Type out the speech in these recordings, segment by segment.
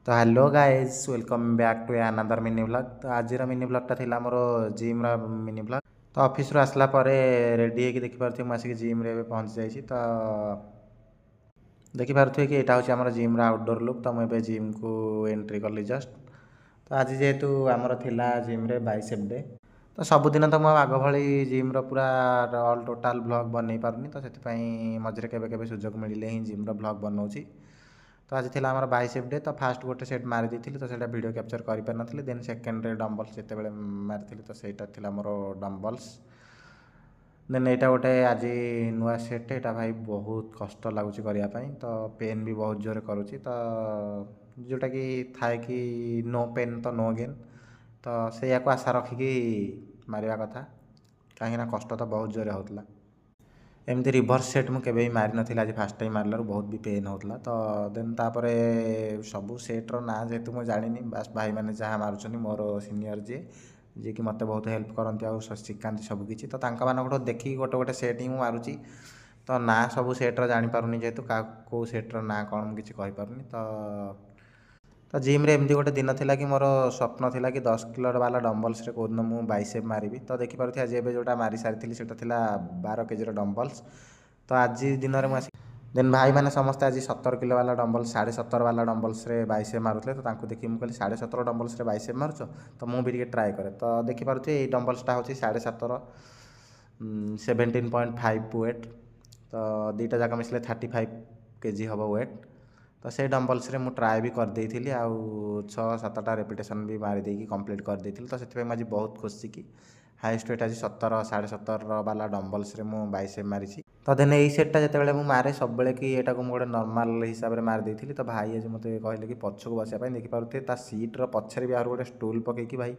तो hello guys welcome back to another mini blog. तो आज मिनी ब्लॉगटा थिला मोर जिम मिनी ब्लॉग। तो ऑफिस रू आसला परे रेडी होगी देखिपे मुझे जिम रे पहुँच जाइए। तो देखिपे कि यहाँ हूँ आम जिम आउटडोर लुक। तो मुझे जिम को एंट्री कली जस्ट। तो आज जेहेतु आमर थिला जिम रे बाइसेप डे। तो सबुदिन तो मुझे आग भाई जिम पूरा ऑल टोटाल ब्लॉग बनई पार्नी। तो से मझे केवे सुजोग मिले ही जिम ब्लॉग बनाऊँगी। तो आज थी आम बाइसेप डे। तो फास्ट गोटे सेट मारी दी तो से वीडियो कैप्चर कर देन सेकेंड रे डम्बल्स जिते मारी तो सहीटा थी मोर डम्बल्स। देन यहाँ गोटे आज नुआ सेट यहाँ भाई बहुत कष्ट लगुच करने। तो पेन भी बहुत जोर करुच्ची। तो जोटा कि थाए कि नो पेन तो नो गेन। तो से आशा रखिकी मारिया कथा कहीं कष्ट तो बहुत जोर होता। एमती रिभर्स सेट मुझे भी मारी ना आज फास्ट टाइम मारल बहुत भी पेन होता। तो देन तापर सबू सेट्र ना जेहेतु मुझे जानी बास भाई मैंने जहाँ मार्च मोर सीनियर जी कि मत बहुत हेल्प करती आ शिखाती सबकि। तो मानक देखिए गोटे गोटे सेट ही मारुची। तो ना सब सेट्र जापारूनी जेहेतु कौ सेट्र ना कौन मुझे कहीपरूनी। तो जिम रे एमती गोटे दिन थिला कि मोर स्वप्न थिला कि 10 किलो वाला डम्बल्स रे कोदिन मु बाइसेप मारिबी। तो देखिपे आज एवं जोटा मारी सारी सेटा थिला 12 केजी डम्बल्स। तो आज दिन में मुझे देन भाई मैंने समस्ते आज 17 किलो वाला डम्बल्स 17.5 वाला डम्बल्स रे बाइसेप मारुले। तो देखिए मुझे 17.5 डम्बल्स रे बाइसेप मारुच। तो मुझे ट्राए करे। तो देखिपे ये डम्बल्सटा हूँ 17.5 17.5 वेट। तो दुईटा जाक मिसले 35 केजी हम वेट। तो से डम्बल्स रे मु ट्राए भी करदेली आउ 6-7टा रेपिटेसन भी मारिदेकी कंप्लीट करदेली। तो से मुझे बहुत खुशी कि हाईएस्ट वेट आज 17 17.5 वाला डम्बल्स रे मु बाइसेप मारी। तो देन यही सेटा जिते मारे सब कि यहाँ को गोटे नर्माल हिसाब से मारिदेली। तो भाई आज मत कहले कि पछक बसापी देखिपे सीट्र पछरे भी आर गोटे स्टूल पकईकि भाई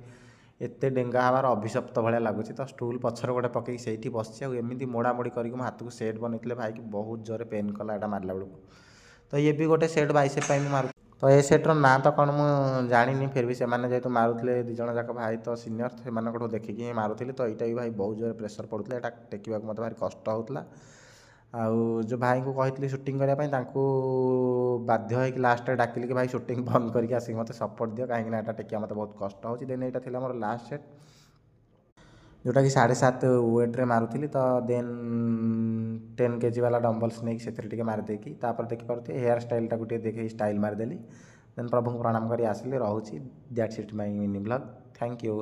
एत डेंगा हमार अभिशप्त भाया लगुच। तो स्टूल पछर गोटे पकई से बस एमती मोड़ामोड़ी करके मो हाथ को सेट बनई भाई कि बहुत जोर पेन कला यहाँ मारला बेलू। तो ये भी गोटे सेट बाइसेप मारू। तो ये सेट्र ना तो कौन मुझे जानी फिर भी से जेहतु मारुले दिज जाक भाई तो सीनियर से देखिकी ही मारुली। तो यहाँ भी भाई बहुत जोर प्रेसर पड़ूला यहाँ टेकवा मत भारी कष्ट होता। आउ जो भाई को कही शूटिंग करने बाध्य हो लास्ट डाकिली कि भाई शूटिंग बंद करके आसिक मत सपोर्ट दियो कहीं यहाँ टेकिया मत बहुत कष्ट हो। देन यहाँ थी मोर लास्ट सेट जोटा कि 7.5 वेट्रे मारूली। तो देन 10 केजी वाला डम्बल्स नहीं से मारिदेकी देखिपे हेयर स्टाइल टाक देखे स्टाइल मारिदेली। देन प्रभु को प्रणाम कर आसिली। रोचे that's it my mini blog. Thank you.